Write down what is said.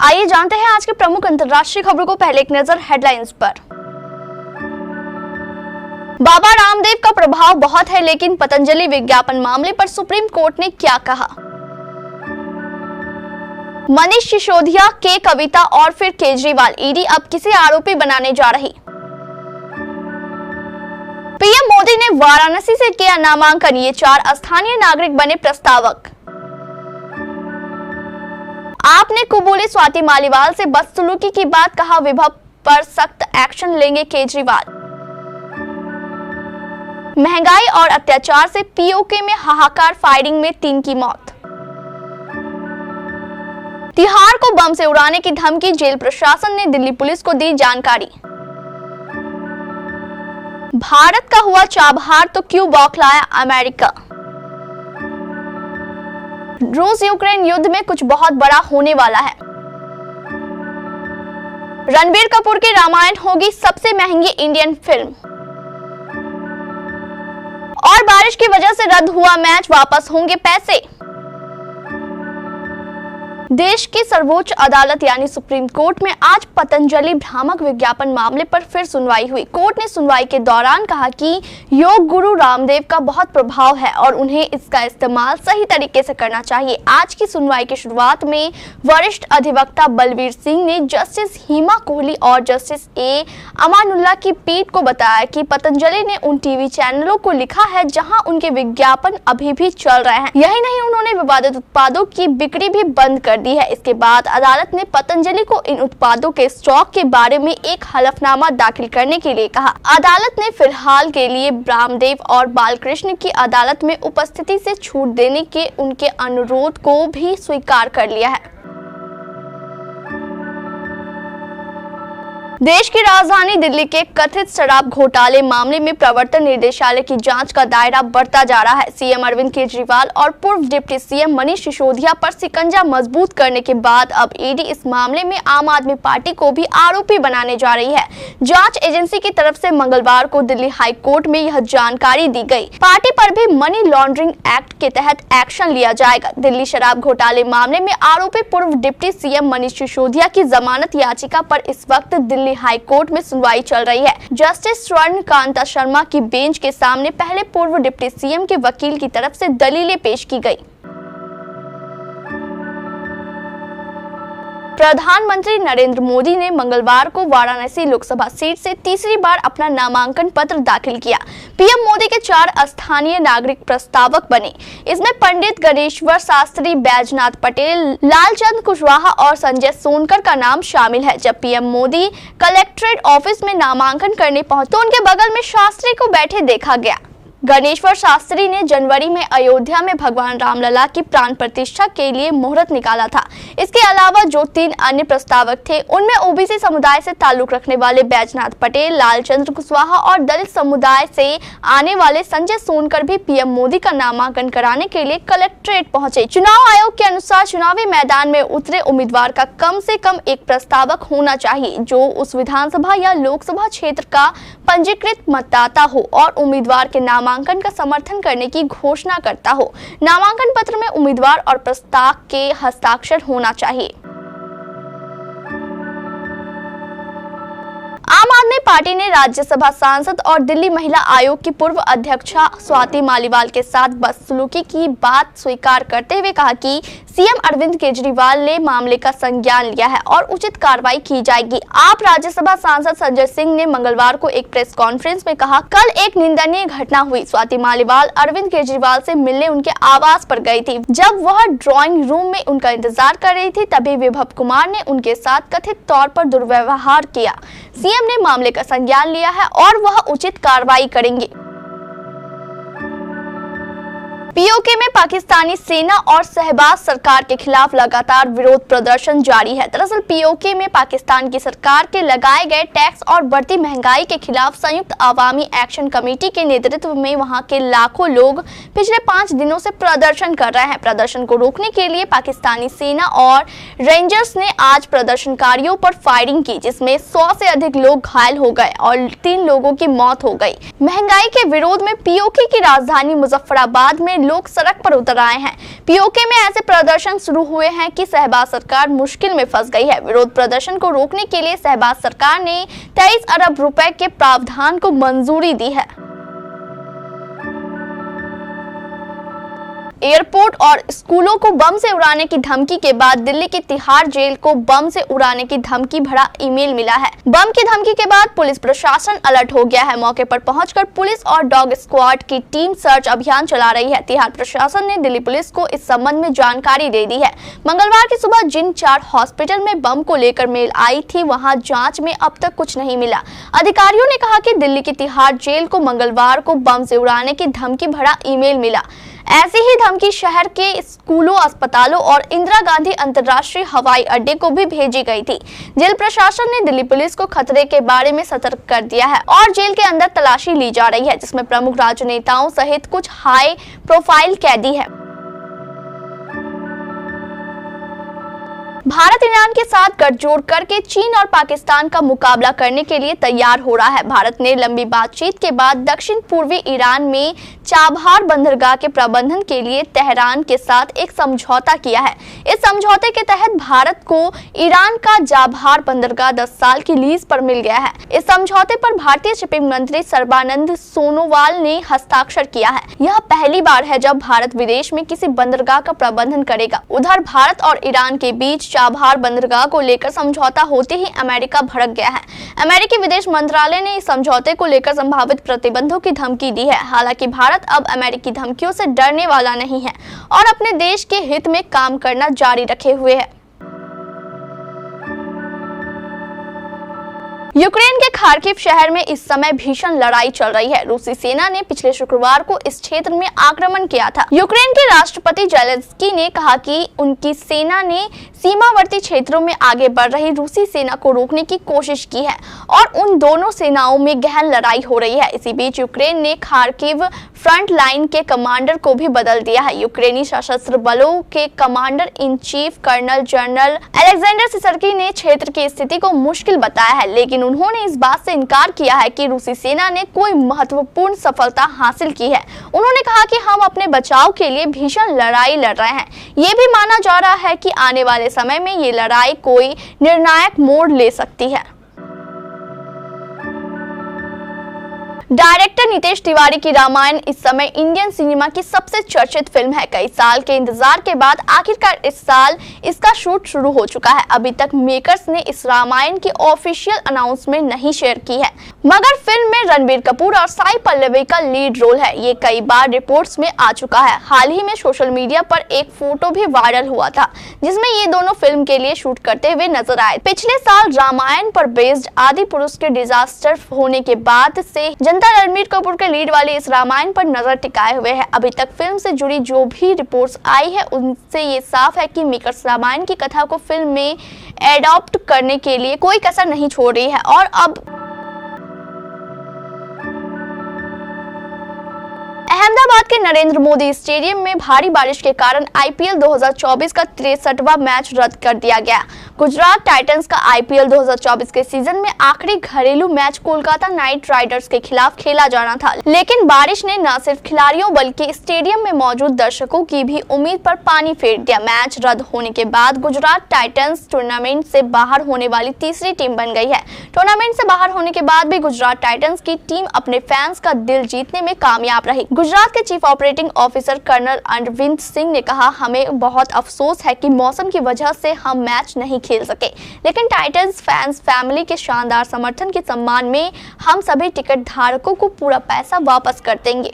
आइए जानते हैं आज के प्रमुख अंतर्राष्ट्रीय खबरों को। पहले एक नजर हेडलाइंस पर। बाबा रामदेव का प्रभाव बहुत है, लेकिन पतंजलि विज्ञापन मामले पर सुप्रीम कोर्ट ने क्या कहा। मनीष सिसोदिया के कविता और फिर केजरीवाल, ईडी अब किसे आरोपी बनाने जा रही। पीएम मोदी ने वाराणसी से किया नामांकन, ये 4 स्थानीय नागरिक बने प्रस्तावक। आपने कबूली स्वाति मालीवाल से बदसलूकी की बात, कहा विभव पर सख्त एक्शन लेंगे केजरीवाल। महंगाई और अत्याचार से पीओके में हाहाकार, फायरिंग में 3 की मौत। तिहाड़ को बम से उड़ाने की धमकी, जेल प्रशासन ने दिल्ली पुलिस को दी जानकारी। भारत का हुआ चाबहार तो क्यों बौखलाया अमेरिका। रूस यूक्रेन युद्ध में कुछ बहुत बड़ा होने वाला है। रणबीर कपूर की रामायण होगी सबसे महंगी इंडियन फिल्म। और बारिश की वजह से रद्द हुआ मैच, वापस होंगे पैसे। देश की सर्वोच्च अदालत यानी सुप्रीम कोर्ट में आज पतंजलि भ्रामक विज्ञापन मामले पर फिर सुनवाई हुई। कोर्ट ने सुनवाई के दौरान कहा कि योग गुरु रामदेव का बहुत प्रभाव है और उन्हें इसका इस्तेमाल सही तरीके से करना चाहिए। आज की सुनवाई की शुरुआत में वरिष्ठ अधिवक्ता बलवीर सिंह ने जस्टिस हिमा कोहली और जस्टिस ए अमानुल्लाह की पीठ को बताया कि पतंजलि ने उन टीवी चैनलों को लिखा है जहां उनके विज्ञापन अभी भी चल रहे हैं। यही नहीं, उन्होंने विवादित उत्पादों की बिक्री भी बंद कर दी है। इसके बाद अदालत ने पतंजलि को इन उत्पादों के स्टॉक के बारे में एक हलफनामा दाखिल करने के लिए कहा। अदालत ने फिलहाल के लिए रामदेव और बालकृष्ण की अदालत में उपस्थिति से छूट देने के उनके अनुरोध को भी स्वीकार कर लिया है। देश की राजधानी दिल्ली के कथित शराब घोटाले मामले में प्रवर्तन निदेशालय की जांच का दायरा बढ़ता जा रहा है। सीएम अरविंद केजरीवाल और पूर्व डिप्टी सीएम मनीष सिसोदिया पर शिकंजा मजबूत करने के बाद अब ईडी इस मामले में आम आदमी पार्टी को भी आरोपी बनाने जा रही है। जांच एजेंसी की तरफ से मंगलवार को दिल्ली हाई कोर्ट में यह जानकारी दी गई। पार्टी पर भी मनी लॉन्ड्रिंग एक्ट के तहत एक्शन लिया जाएगा। दिल्ली शराब घोटाले मामले में आरोपी पूर्व डिप्टी सीएम मनीष सिसोदिया की जमानत याचिका पर इस वक्त दिल्ली हाई कोर्ट में सुनवाई चल रही है। जस्टिस स्वर्ण कांता शर्मा की बेंच के सामने पहले पूर्व डिप्टी सीएम के वकील की तरफ से दलीलें पेश की गई। प्रधानमंत्री नरेंद्र मोदी ने मंगलवार को वाराणसी लोकसभा सीट से तीसरी बार अपना नामांकन पत्र दाखिल किया। पीएम मोदी के 4 स्थानीय नागरिक प्रस्तावक बने। इसमें पंडित गणेश्वर शास्त्री, बैजनाथ पटेल, लालचंद कुशवाहा और संजय सोनकर का नाम शामिल है। जब पीएम मोदी कलेक्ट्रेट ऑफिस में नामांकन करने पहुंचे तो उनके बगल में शास्त्री को बैठे देखा गया। गणेश्वर शास्त्री ने जनवरी में अयोध्या में भगवान रामलला की प्राण प्रतिष्ठा के लिए मुहूर्त निकाला था। इसके अलावा जो 3 अन्य प्रस्तावक थे उनमें ओबीसी समुदाय से ताल्लुक रखने वाले बैजनाथ पटेल, लालचंद्र कुशवाहा और दलित समुदाय से आने वाले संजय सोनकर भी पीएम मोदी का नामांकन कराने के लिए कलेक्ट्रेट पहुंचे। चुनाव आयोग के अनुसार चुनावी मैदान में उतरे उम्मीदवार का कम से कम एक प्रस्तावक होना चाहिए जो उस विधानसभा या लोकसभा क्षेत्र का पंजीकृत मतदाता हो और उम्मीदवार के नामांकन का समर्थन करने की घोषणा करता हो। नामांकन पत्र में उम्मीदवार और प्रस्तावक के हस्ताक्षर होना चाहिए। आम आदमी पार्टी ने राज्यसभा सांसद और दिल्ली महिला आयोग की पूर्व अध्यक्षा स्वाति मालीवाल के साथ बदसलूकी की बात स्वीकार करते हुए कहा कि सीएम अरविंद केजरीवाल ने मामले का संज्ञान लिया है और उचित कार्रवाई की जाएगी। आप राज्यसभा सांसद संजय सिंह ने मंगलवार को एक प्रेस कॉन्फ्रेंस में कहा, कल एक निंदनीय घटना हुई। स्वाति मालीवाल अरविंद केजरीवाल से मिलने उनके आवास पर गई थी। जब वह ड्राइंग रूम में उनका इंतजार कर रही थी तभी विभव कुमार ने उनके साथ कथित तौर पर दुर्व्यवहार किया। सीएम ने मामले का संज्ञान लिया है और वह उचित कार्रवाई करेंगे। पीओके में पाकिस्तानी सेना और शहबाज सरकार के खिलाफ लगातार विरोध प्रदर्शन जारी है। दरअसल पीओके में पाकिस्तान की सरकार के लगाए गए टैक्स और बढ़ती महंगाई के खिलाफ संयुक्त अवामी एक्शन कमेटी के नेतृत्व में वहां के लाखों लोग पिछले 5 दिनों से प्रदर्शन कर रहे हैं। प्रदर्शन को रोकने के लिए पाकिस्तानी सेना और रेंजर्स ने आज प्रदर्शनकारियों पर फायरिंग की, जिसमें 100 से अधिक लोग घायल हो गए और 3 लोगों की मौत हो गई। महंगाई के विरोध में पीओके की राजधानी मुजफ्फराबाद में लोग सड़क पर उतर आए हैं। पीओके में ऐसे प्रदर्शन शुरू हुए हैं कि शहबाज सरकार मुश्किल में फंस गई है। विरोध प्रदर्शन को रोकने के लिए शहबाज सरकार ने 23 अरब रुपए के प्रावधान को मंजूरी दी है। एयरपोर्ट और स्कूलों को बम से उड़ाने की धमकी के बाद दिल्ली की तिहाड़ जेल को बम से उड़ाने की धमकी भरा ईमेल मिला है। बम की धमकी के बाद पुलिस प्रशासन अलर्ट हो गया है। मौके पर पहुंचकर पुलिस और डॉग स्क्वाड की टीम सर्च अभियान चला रही है। तिहाड़ प्रशासन ने दिल्ली पुलिस को इस संबंध में जानकारी दे दी है। मंगलवार की सुबह जिन 4 हॉस्पिटल में बम को लेकर मेल आई थी, वहां जांच में अब तक कुछ नहीं मिला। अधिकारियों ने कहा कि दिल्ली की तिहाड़ जेल को मंगलवार को बम से उड़ाने की धमकी भरा ईमेल मिला। ऐसी ही धमकी शहर के स्कूलों, अस्पतालों और इंदिरा गांधी अंतर्राष्ट्रीय हवाई अड्डे को भी भेजी गई थी। जेल प्रशासन ने दिल्ली पुलिस को खतरे के बारे में सतर्क कर दिया है और जेल के अंदर तलाशी ली जा रही है, जिसमें प्रमुख राजनेताओं सहित कुछ हाई प्रोफाइल कैदी है। भारत ईरान के साथ गठजोड़ करके चीन और पाकिस्तान का मुकाबला करने के लिए तैयार हो रहा है। भारत ने लंबी बातचीत के बाद दक्षिण पूर्वी ईरान में चाबहार बंदरगाह के प्रबंधन के लिए तेहरान के साथ एक समझौता किया है। इस समझौते के तहत भारत को ईरान का चाबहार बंदरगाह 10 साल की लीज पर मिल गया है। इस समझौते पर भारतीय शिपिंग मंत्री सर्बानंद सोनोवाल ने हस्ताक्षर किया है। यह पहली बार है जब भारत विदेश में किसी बंदरगाह का प्रबंधन करेगा। उधर भारत और ईरान के बीच चाबहार बंदरगाह को लेकर समझौता होते ही अमेरिका भड़क गया है। अमेरिकी विदेश मंत्रालय ने इस समझौते को लेकर संभावित प्रतिबंधों की धमकी दी है। हालांकि भारत अब अमेरिकी धमकियों से डरने वाला नहीं है और अपने देश के हित में काम करना जारी रखे हुए है। यूक्रेन के खार्किव शहर में इस समय भीषण लड़ाई चल रही है। रूसी सेना ने पिछले शुक्रवार को इस क्षेत्र में आक्रमण किया था। यूक्रेन के राष्ट्रपति जेलेंस्की ने कहा कि उनकी सेना ने सीमावर्ती क्षेत्रों में आगे बढ़ रही रूसी सेना को रोकने की कोशिश की है और उन दोनों सेनाओं में गहन लड़ाई हो रही है। इसी बीच यूक्रेन ने खार्किव फ्रंट लाइन के कमांडर को भी बदल दिया है। यूक्रेनी सशस्त्र बलों के commander in chief colonel general Alexander Syrskyi ने क्षेत्र की स्थिति को मुश्किल बताया है, लेकिन उन्होंने इस बात से इनकार किया है कि रूसी सेना ने कोई महत्वपूर्ण सफलता हासिल की है। उन्होंने कहा कि हम अपने बचाव के लिए भीषण लड़ाई लड़ रहे हैं। ये भी माना जा रहा है कि आने वाले समय में ये लड़ाई कोई निर्णायक मोड़ ले सकती है। डायरेक्टर नितेश तिवारी की रामायण इस समय इंडियन सिनेमा की सबसे चर्चित फिल्म है। कई साल के इंतजार के बाद आखिरकार इस साल इसका शूट शुरू हो चुका है। अभी तक मेकर्स ने इस रामायण की ऑफिशियल अनाउंसमेंट नहीं शेयर की है, मगर फिल्म में रणबीर कपूर और साई पल्लवी का लीड रोल है। ये कई बार रिपोर्ट्स में आ चुका है। हाल ही में सोशल मीडिया पर एक फोटो भी वायरल हुआ था, जिसमें ये दोनों फिल्म के लिए शूट करते हुए नजर आए। पिछले साल रामायण पर बेस्ड आदि पुरुष के डिजास्टर होने के बाद से जनता रणबीर कपूर के लीड वाले इस रामायण पर नजर टिकाए हुए है। अभी तक फिल्म से जुड़ी जो भी रिपोर्ट्स आई है, उनसे ये साफ है कि मेकर्स रामायण की कथा को फिल्म में एडॉप्ट करने के लिए कोई कसर नहीं छोड़ रही है। और अब अहमदाबाद के नरेंद्र मोदी स्टेडियम में भारी बारिश के कारण आईपीएल 2024 का 63वां मैच रद्द कर दिया गया। गुजरात टाइटंस का आईपीएल 2024 के सीजन में आखिरी घरेलू मैच कोलकाता नाइट राइडर्स के खिलाफ खेला जाना था, लेकिन बारिश ने न सिर्फ खिलाड़ियों बल्कि स्टेडियम में मौजूद दर्शकों की भी उम्मीद पर पानी फेर दिया। मैच रद्द होने के बाद गुजरात टाइटंस टूर्नामेंट से बाहर होने वाली तीसरी टीम बन गई है। टूर्नामेंट से बाहर होने के बाद भी गुजरात टाइटंस की टीम अपने फैंस का दिल जीतने में कामयाब रही। गुजरात के chief operating officer colonel Arvind Singh ने कहा, हमें बहुत अफसोस है कि मौसम की वजह से हम मैच नहीं खेल सके, लेकिन टाइटंस फैंस फैमिली के शानदार समर्थन के सम्मान में हम सभी टिकट धारकों को पूरा पैसा वापस कर देंगे।